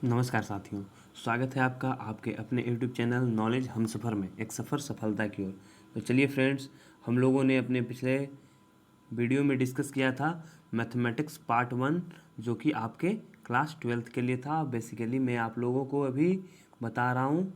नमस्कार साथियों, स्वागत है आपका आपके अपने यूट्यूब चैनल नॉलेज हमसफ़र में एक सफ़र सफलता की ओर। तो चलिए फ्रेंड्स, हम लोगों ने अपने पिछले वीडियो में डिस्कस किया था मैथमेटिक्स पार्ट 1, जो कि आपके क्लास 12th के लिए था। बेसिकली मैं आप लोगों को अभी बता रहा हूँ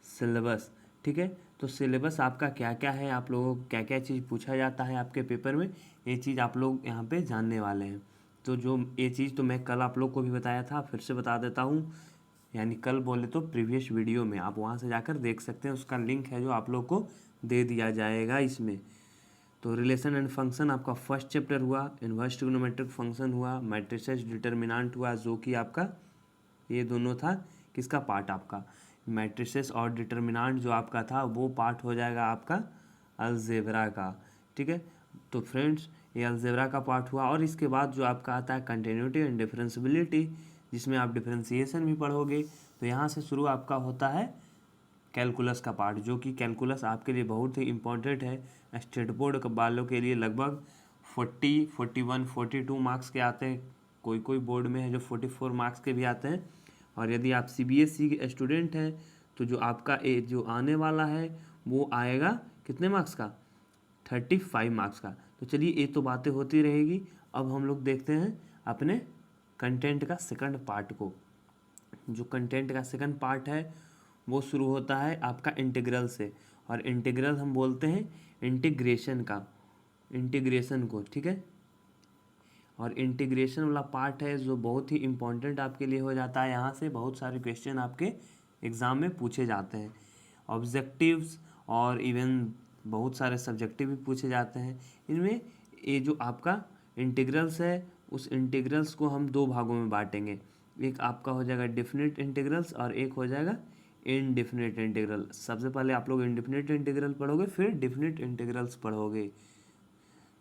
सिलेबस, ठीक है। तो सिलेबस आपका क्या क्या है, आप लोगों को क्या क्या चीज़ पूछा जाता है आपके पेपर में, ये चीज़ आप लोग यहाँ पे जानने वाले हैं। तो जो ये चीज़ तो मैं कल आप लोग को भी बताया था, फिर से बता देता हूँ। यानी कल बोले तो प्रीवियस वीडियो में आप वहाँ से जाकर देख सकते हैं, उसका लिंक है जो आप लोग को दे दिया जाएगा इसमें। तो रिलेशन एंड फंक्शन आपका फर्स्ट चैप्टर हुआ, इन्वर्स ट्रिग्नोमेट्रिक फंक्शन हुआ, मैट्रिसेस डिटर्मिनेंट हुआ, जो कि आपका ये दोनों था किसका पार्ट, आपका मैट्रिसेस और डिटर्मिनेंट जो आपका था वो पार्ट हो जाएगा आपका अलजेब्रा का, ठीक है। तो फ्रेंड्स, ये अलजेब्रा का पार्ट हुआ। और इसके बाद जो आपका आता है कंटिन्यूटी एंड डिफरेंशियबिलिटी, जिसमें आप डिफरेंशिएशन भी पढ़ोगे। तो यहाँ से शुरू आपका होता है कैलकुलस का पार्ट, जो कि कैलकुलस आपके लिए बहुत ही इम्पोर्टेंट है। स्टेट बोर्ड वालों के लिए लगभग 40, 41, 42 मार्क्स के आते हैं। कोई कोई बोर्ड में है जो 44 मार्क्स के भी आते हैं। और यदि आप CBSE के स्टूडेंट हैं तो जो आपका जो आने वाला है वो आएगा कितने मार्क्स का, 35 मार्क्स का। तो चलिए, ये तो बातें होती रहेगी। अब हम लोग देखते हैं अपने कंटेंट का सेकंड पार्ट को। जो कंटेंट का सेकंड पार्ट है वो शुरू होता है आपका इंटीग्रल से। और इंटीग्रल हम बोलते हैं इंटीग्रेशन का, इंटीग्रेशन को, ठीक है। और इंटीग्रेशन वाला पार्ट है जो बहुत ही इम्पोर्टेंट आपके लिए हो जाता है। यहाँ से बहुत सारे क्वेश्चन आपके एग्ज़ाम में पूछे जाते हैं, ऑब्जेक्टिव्स और इवन बहुत सारे सब्जेक्टिव भी पूछे जाते हैं। इनमें ये जो आपका इंटीग्रल्स है, उस इंटीग्रल्स को हम दो भागों में बांटेंगे। एक आपका हो जाएगा डिफिनिट इंटीग्रल्स और एक हो जाएगा इनडिफिनिट इंटीग्रल। सबसे पहले आप लोग इनडिफिनिट इंटीग्रल पढ़ोगे, फिर डिफिनिट इंटीग्रल्स पढ़ोगे।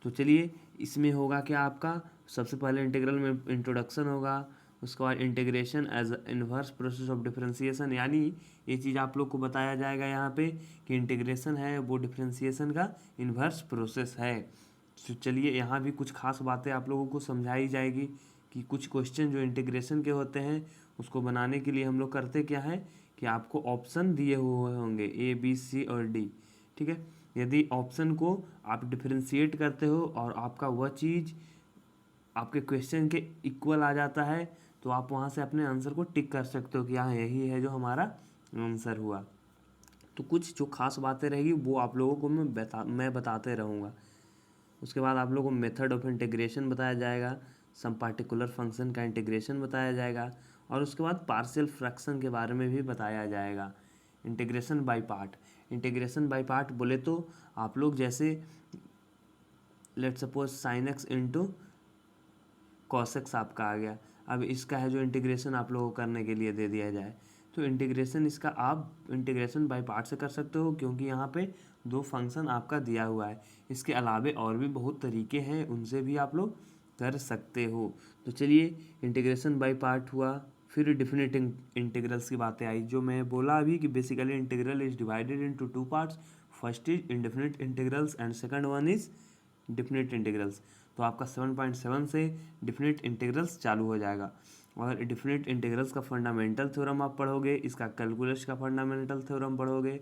तो चलिए, इसमें होगा क्या आपका, सबसे पहले इंटीग्रल में इंट्रोडक्शन होगा, उसके बाद integration as inverse process of differentiation. यानी ये चीज़ आप लोग को बताया जाएगा यहाँ पे कि इंटीग्रेशन है वो डिफरेंशिएशन का इन्वर्स प्रोसेस है। तो चलिए, यहाँ भी कुछ खास बातें आप लोगों को समझाई जाएगी कि कुछ क्वेश्चन जो इंटीग्रेशन के होते हैं उसको बनाने के लिए हम लोग करते क्या है कि आपको ऑप्शन दिए हुए होंगे A, B, C और D, ठीक है। यदि ऑप्शन को आप डिफरेंशिएट करते हो और आपका वह चीज़ आपके क्वेश्चन के इक्वल आ जाता है, तो आप वहाँ से अपने आंसर को टिक कर सकते हो कि हाँ, यही है जो हमारा आंसर हुआ। तो कुछ जो खास बातें रहेगी वो आप लोगों को मैं बताते रहूँगा। उसके बाद आप लोगों को मेथड ऑफ इंटीग्रेशन बताया जाएगा, सम पार्टिकुलर फंक्शन का इंटीग्रेशन बताया जाएगा, और उसके बाद पार्शियल फ्रैक्शन के बारे में भी बताया जाएगा। Integration by part, integration by part बोले तो आप लोग जैसे let suppose sine x into cos x आपका आ गया। अब इसका है जो इंटीग्रेशन आप लोगों को करने के लिए दे दिया जाए, तो इंटीग्रेशन इसका आप इंटीग्रेशन बाय पार्ट से कर सकते हो, क्योंकि यहाँ पे दो फंक्शन आपका दिया हुआ है। इसके अलावे और भी बहुत तरीके हैं, उनसे भी आप लोग कर सकते हो। तो चलिए, इंटीग्रेशन बाय पार्ट हुआ। फिर डिफिनिट इंटीग्रल्स की बातें आई, जो मैं बोला अभी कि basically integral is divided into two parts. First is indefinite integrals and second one is definite integrals. तो आपका 7.7 से डिफिनिट इंटीग्रल्स चालू हो जाएगा। और डिफिनिट इंटीग्रल्स का फंडामेंटल थ्योरम आप पढ़ोगे, इसका कैलकुलस का फंडामेंटल थ्योरम पढ़ोगे,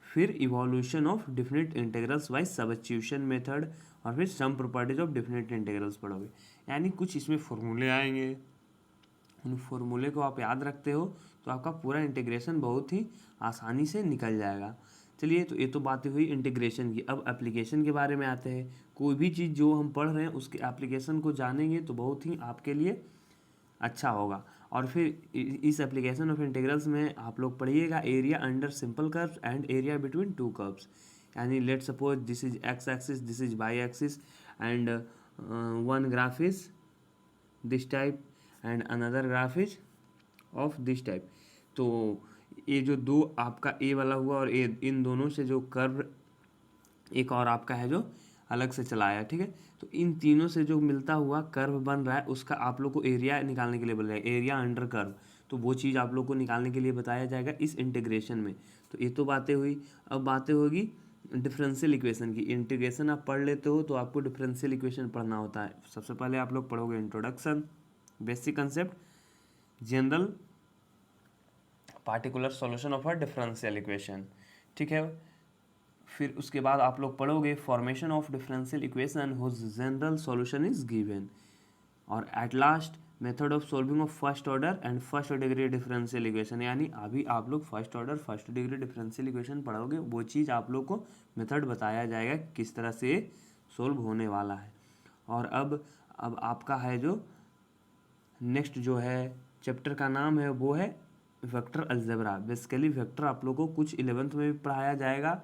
फिर evolution of definite integrals by substitution method, और फिर some properties of definite integrals पढ़ोगे। यानी कुछ इसमें फॉर्मूले आएंगे, उन फॉर्मूले को आप याद रखते हो तो आपका पूरा इंटीग्रेशन बहुत ही आसानी से निकल जाएगा। चलिए, तो ये तो बातें हुई इंटीग्रेशन की। अब एप्लीकेशन के बारे में आते हैं। कोई भी चीज़ जो हम पढ़ रहे हैं उसके एप्लीकेशन को जानेंगे तो बहुत ही आपके लिए अच्छा होगा। और फिर इस एप्लीकेशन ऑफ इंटीग्रल्स में आप लोग पढ़िएगा area under simple curves and area between two curves. यानी let suppose this is X axis, this is Y axis, and one graph is this type and another graph is of this type. तो ये जो दो आपका ए वाला हुआ और ए, इन दोनों से जो कर्व एक और आपका है जो अलग से चलाया, ठीक है। तो इन तीनों से जो मिलता हुआ कर्व बन रहा है उसका आप लोग को एरिया निकालने के लिए बोला जाएगा, एरिया अंडर कर्व। तो वो चीज़ आप लोग को निकालने के लिए बताया जाएगा इस इंटीग्रेशन में। तो ये तो बातें हुई। अब बातें होगी डिफरेंशियल इक्वेशन की। इंटीग्रेशन आप पढ़ लेते हो तो आपको डिफरेंशियल इक्वेशन पढ़ना होता है। सबसे पहले आप लोग पढ़ोगे introduction, basic concept, general particular solution of a differential equation, ठीक है। फिर उसके बाद आप लोग पढ़ोगे formation of differential equation whose general solution is given, और at last method of solving of first order and first degree differential equation. यानी अभी आप लोग first order first degree differential equation पढ़ोगे, वो चीज़ आप लोग को मेथड बताया जाएगा किस तरह से सोल्व होने वाला है। और अब आपका है जो नेक्स्ट जो है चैप्टर का नाम है वो है वेक्टर अलजेब्रा। बेसिकली वेक्टर आप लोगों को कुछ 11th में भी पढ़ाया जाएगा।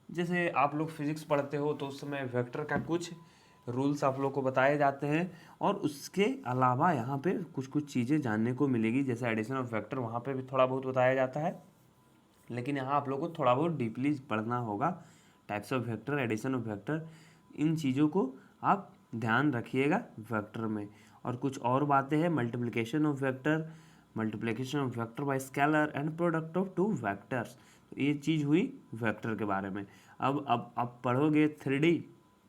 जैसे आप लोग फिजिक्स पढ़ते हो तो उस समय वेक्टर का कुछ रूल्स आप लोग को बताए जाते हैं, और उसके अलावा यहाँ पे कुछ कुछ चीज़ें जानने को मिलेगी, जैसे एडिशन ऑफ वेक्टर वहाँ पे भी थोड़ा बहुत बताया जाता है, लेकिन यहाँ आप लोग को थोड़ा बहुत डीपली पढ़ना होगा। Types of vector, addition of vector, इन चीज़ों को आप ध्यान रखिएगा वेक्टर में। और कुछ और बातें हैं, multiplication of vector, multiplication of vector by scalar and product of two vectors. तो ये चीज़ हुई वेक्टर के बारे में। अब आप पढ़ोगे 3D,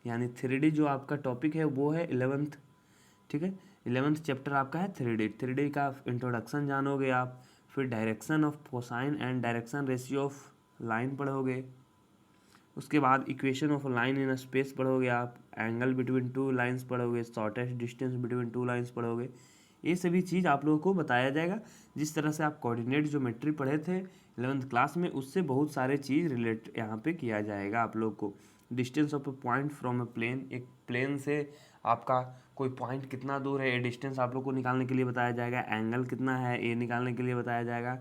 यानी 3D जो आपका टॉपिक है वो है 11th, ठीक है। 11th चैप्टर आपका है 3D का इंट्रोडक्शन जानोगे आप। फिर direction of cosine and direction ratio of line पढ़ोगे। उसके बाद equation of line in space पढ़ोगे आप, एंगल बिटवीन टू लाइंस पढ़ोगे, shortest distance between two lines पढ़ोगे। ये सभी चीज़ आप लोगों को बताया जाएगा। जिस तरह से आप कोऑर्डिनेट ज्योमेट्री पढ़े थे 11th क्लास में, उससे बहुत सारे चीज़ रिलेट यहाँ पे किया जाएगा आप लोग को। Distance of a point from a plane, एक प्लेन से आपका कोई पॉइंट कितना दूर है, ये डिस्टेंस आप लोग को निकालने के लिए बताया जाएगा। एंगल कितना है ये निकालने के लिए बताया जाएगा।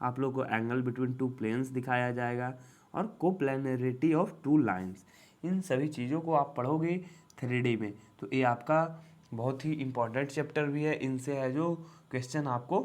आप लोग को एंगल बिटवीन टू प्लेन्स दिखाया जाएगा, और कोप्लेनरिटी ऑफ टू लाइंस। इन सभी चीज़ों को आप पढ़ोगे 3D में, तो ये आपका बहुत ही इम्पोर्टेंट चैप्टर भी है। इनसे है जो क्वेश्चन आपको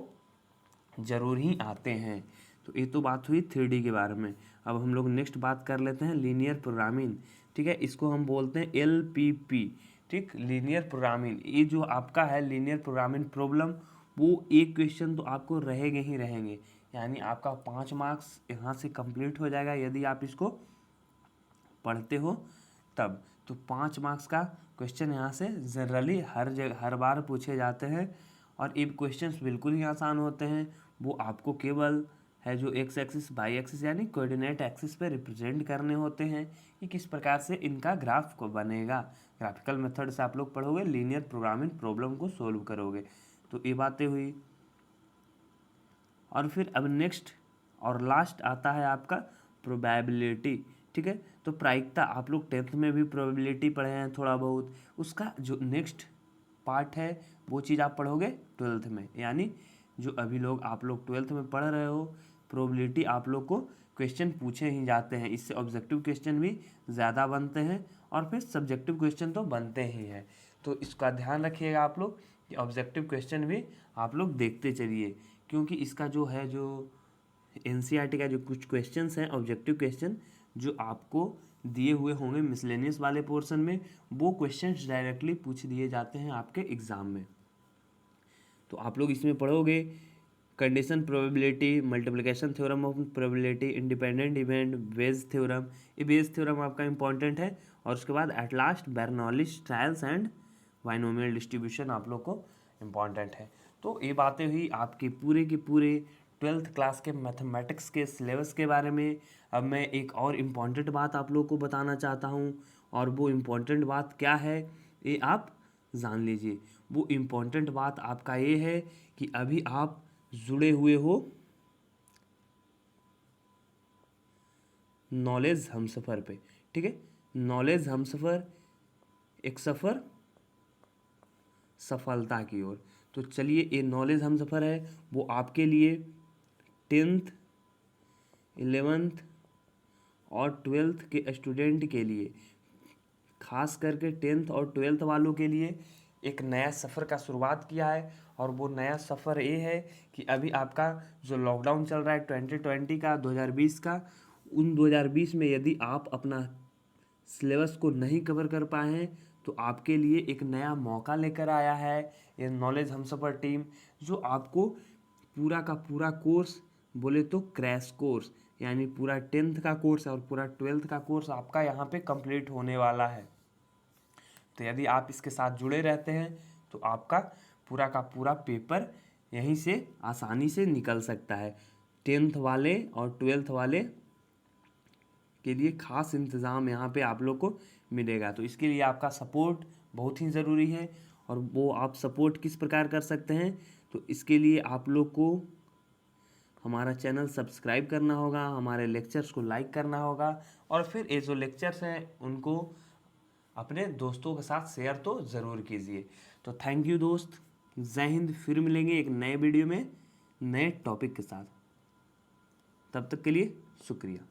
ज़रूर ही आते हैं। तो ये तो बात हुई 3D के बारे में। अब हम लोग नेक्स्ट बात कर लेते हैं लीनियर प्रोग्रामिंग, ठीक है। इसको हम बोलते हैं LPP, ठीक, लीनियर प्रोग्रामिंग। ये जो आपका है लीनियर प्रोग्रामिंग प्रॉब्लम, वो एक क्वेश्चन तो आपको रहेंगे ही रहेंगे। यानी आपका 5 मार्क्स यहाँ से कंप्लीट हो जाएगा यदि आप इसको पढ़ते हो तब। तो 5 मार्क्स का क्वेश्चन यहाँ से जनरली हर जगह हर बार पूछे जाते हैं, और ये क्वेश्चंस बिल्कुल ही आसान होते हैं। वो आपको केवल है जो एक्स एक्सिस वाई एक्सिस यानी कोऑर्डिनेट एक्सिस पे रिप्रेजेंट करने होते हैं कि किस प्रकार से इनका ग्राफ को बनेगा। ग्राफिकल मेथड से आप लोग पढ़ोगे, लीनियर प्रोग्रामिंग प्रॉब्लम को सोल्व करोगे। तो ये बातें हुई। और फिर अब नेक्स्ट और लास्ट आता है आपका प्रोबेबिलिटी, ठीक है। तो प्रायिकता आप लोग 10th में भी प्रोबेबिलिटी पढ़े हैं थोड़ा बहुत, उसका जो नेक्स्ट पार्ट है वो चीज़ आप पढ़ोगे 12th में। यानी जो अभी लोग आप लोग 12th में पढ़ रहे हो, प्रोबेबिलिटी आप लोग को क्वेश्चन पूछे ही जाते हैं। इससे ऑब्जेक्टिव क्वेश्चन भी ज़्यादा बनते हैं, और फिर सब्जेक्टिव क्वेश्चन तो बनते ही हैं। तो इसका ध्यान रखिएगा आप लोग कि ऑब्जेक्टिव क्वेश्चन भी आप लोग देखते चलिए, क्योंकि इसका जो है जो NCERT का जो कुछ क्वेश्चंस हैं ऑब्जेक्टिव क्वेश्चन जो आपको दिए हुए होंगे मिसलेनियस वाले पोर्शन में, वो क्वेश्चंस डायरेक्टली पूछ दिए जाते हैं आपके एग्ज़ाम में। तो आप लोग इसमें पढ़ोगे condition probability, multiplication theorem of probability, independent event, Bayes theorem. ये बेज थ्योरम आपका इंपॉर्टेंट है। और उसके बाद at last Bernoulli's trials and binomial distribution आप लोग को इम्पॉर्टेंट है। तो ये बातें हुई आपके पूरे के पूरे 12th क्लास के मैथमेटिक्स के सिलेबस के बारे में। अब मैं एक और इम्पॉर्टेंट बात आप लोग को बताना चाहता हूँ, और वो इम्पॉर्टेंट बात क्या है ये आप जान लीजिए। वो इम्पॉर्टेंट बात आपका ये है कि अभी आप जुड़े हुए हो नॉलेज हमसफ़र पे, ठीक है। नॉलेज हमसफ़र एक सफ़र सफलता की ओर। तो चलिए, ये नॉलेज हमसफ़र है वो आपके लिए 10th 11th और 12th के स्टूडेंट के लिए, खास करके 10th और 12th वालों के लिए एक नया सफ़र का शुरुआत किया है। और वो नया सफ़र ये है कि अभी आपका जो लॉकडाउन चल रहा है 2020 का 2020 का, उन 2020 में यदि आप अपना सिलेबस को नहीं कवर कर पाए हैं तो आपके लिए एक नया मौका लेकर आया है ये नॉलेज हमसफ़र टीम, जो आपको पूरा का पूरा कोर्स, बोले तो क्रैश कोर्स, यानी पूरा 10th का कोर्स और पूरा 12th का कोर्स आपका यहाँ पे कंप्लीट होने वाला है। तो यदि आप इसके साथ जुड़े रहते हैं तो आपका पूरा का पूरा पेपर यहीं से आसानी से निकल सकता है। 10th वाले और 12th वाले के लिए खास इंतज़ाम यहाँ पे आप लोग को मिलेगा। तो इसके लिए आपका सपोर्ट बहुत ही ज़रूरी है। और वो आप सपोर्ट किस प्रकार कर सकते हैं, तो इसके लिए आप लोग को हमारा चैनल सब्सक्राइब करना होगा, हमारे लेक्चर्स को लाइक करना होगा, और फिर ये जो लेक्चर्स हैं उनको अपने दोस्तों के साथ शेयर तो ज़रूर कीजिए। तो थैंक यू दोस्त, जय हिंद। फिर मिलेंगे एक नए वीडियो में नए टॉपिक के साथ। तब तक के लिए शुक्रिया।